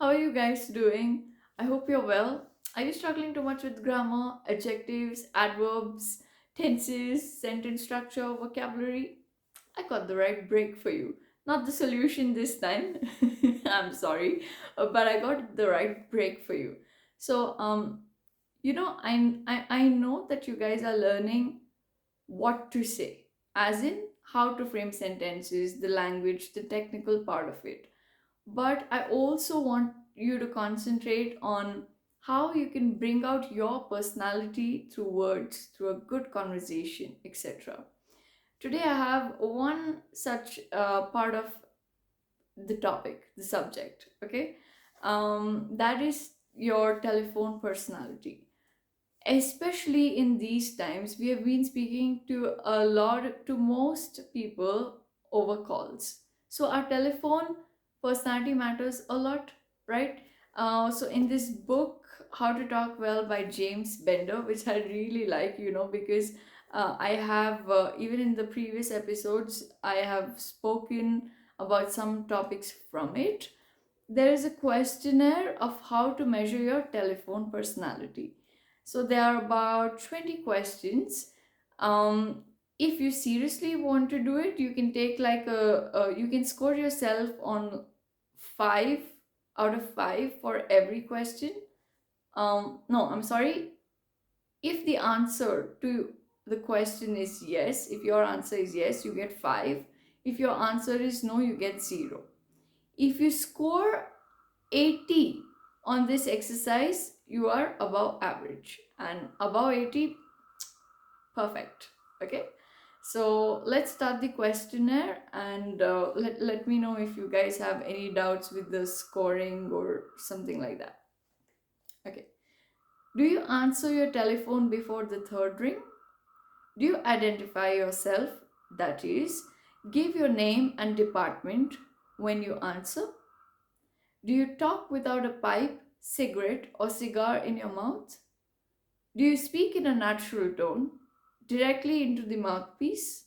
How are you guys doing? I hope you're well. Are you struggling too much with grammar, adjectives, adverbs, tenses, sentence structure, vocabulary? I got the right break for you. Not the solution this time. I'm sorry, but I got the right break for you. So, I know that you guys are learning what to say, as in how to frame sentences, the language, the technical part of it. But I also want you to concentrate on how you can bring out your personality through words, through a good conversation, etc. Today, I have one such part of the topic, the subject, okay? That is your telephone personality. Especially in these times, we have been speaking to most people over calls. So our telephone personality matters a lot, right? So in this book, How to Talk Well by James Bender, which I really like, because I have, even in the previous episodes, I have spoken about some topics from it. There is a questionnaire of how to measure your telephone personality. So there are about 20 questions. If you seriously want to do it, you can take like you can score yourself on 5 out of 5 for every question. No, I'm sorry. If the answer to the question is yes, if your answer is yes, you get 5. If your answer is no, you get 0. If you score 80 on this exercise, you are above average, and above 80, perfect. Okay, so let's start the questionnaire, and let me know if you guys have any doubts with the scoring or something like that. Okay, do you answer your telephone before the third ring? Do you identify yourself, that is, give your name and department when you answer? Do you talk without a pipe, cigarette, or cigar in your mouth? Do you speak in a natural tone, directly into the mouthpiece?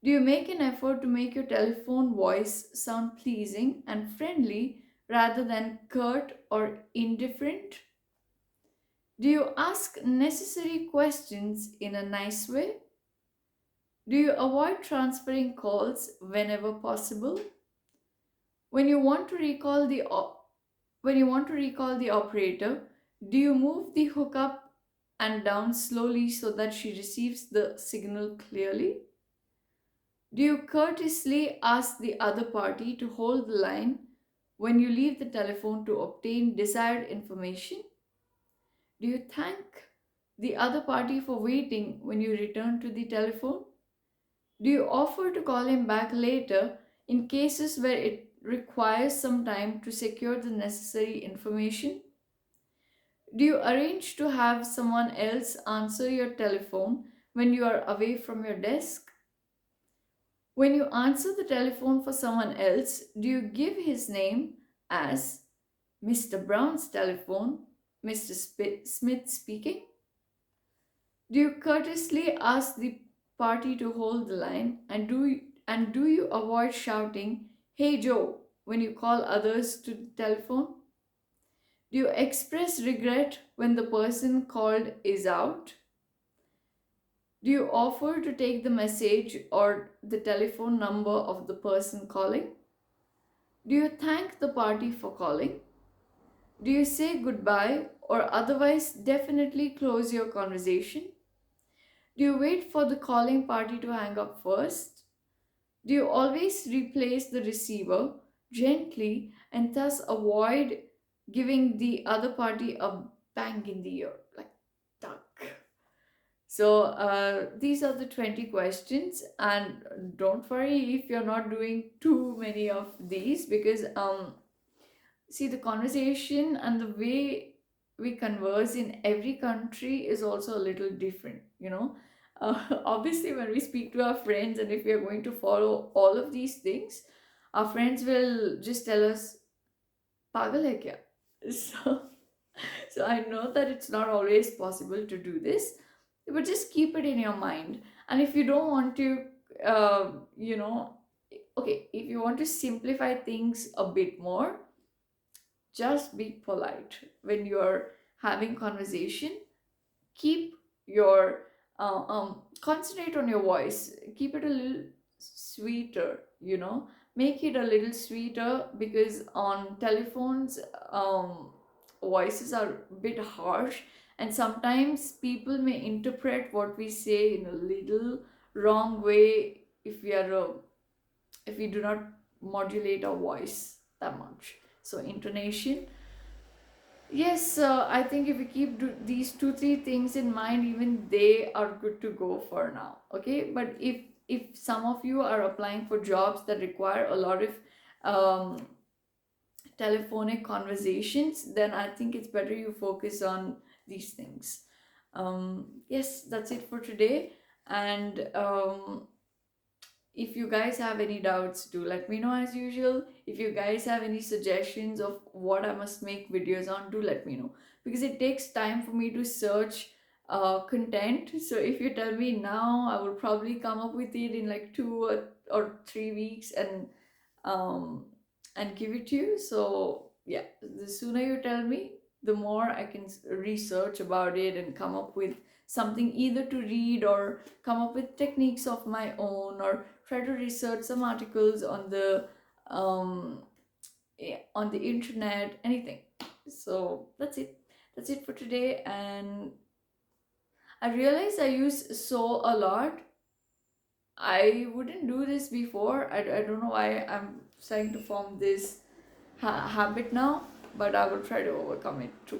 Do you make an effort to make your telephone voice sound pleasing and friendly rather than curt or indifferent? Do you ask necessary questions in a nice way? Do you avoid transferring calls whenever possible? When you want to recall the When you want to recall the operator, do you move the hook up and down slowly so that she receives the signal clearly? Do you courteously ask the other party to hold the line when you leave the telephone to obtain desired information? Do you thank the other party for waiting when you return to the telephone? Do you offer to call him back later in cases where it requires some time to secure the necessary information? Do you arrange to have someone else answer your telephone when you are away from your desk? When you answer the telephone for someone else, do you give his name as Mr. Brown's telephone, Mr. Smith speaking? Do you courteously ask the party to hold the line, and do you avoid shouting, "Hey Joe," when you call others to the telephone? Do you express regret when the person called is out? Do you offer to take the message or the telephone number of the person calling? Do you thank the party for calling? Do you say goodbye or otherwise definitely close your conversation? Do you wait for the calling party to hang up first? Do you always replace the receiver gently and thus avoid giving the other party a bang in the ear? Like, tuck. So these are the 20 questions, and don't worry if you're not doing too many of these, because see, the conversation and the way we converse in every country is also a little different. Obviously, when we speak to our friends, and if we are going to follow all of these things, our friends will just tell us, "Pagal hai kya?" So, so I know that it's not always possible to do this, but just keep it in your mind. And if you don't want to, uh, you know, okay, if you want to simplify things a bit more, just be polite when you're having conversation. Keep your concentrate on your voice, keep it a little sweeter, make it a little sweeter, because on telephones, voices are a bit harsh, and sometimes people may interpret what we say in a little wrong way if we do not modulate our voice that much. So intonation. Yes, I think if we keep these two, three things in mind, even they are good to go for now. Okay, but if some of you are applying for jobs that require a lot of um, telephonic conversations, then I think it's better you focus on these things. Yes, that's it for today, and if you guys have any doubts, do let me know as usual. If you guys have any suggestions of what I must make videos on, do let me know, because it takes time for me to search content. So if you tell me now, I will probably come up with it in like 2 or 3 weeks, um and give it to you. So yeah, the sooner you tell me, the more I can research about it and come up with something either to read, or come up with techniques of my own, or try to research some articles um on the internet, anything. So that's it for today. And I realize I use so a lot. I wouldn't do this before. I don't know why I'm trying to form this habit now, but I will try to overcome it too.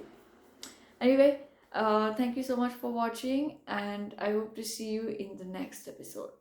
Anyway, thank you so much for watching, and I hope to see you in the next episode.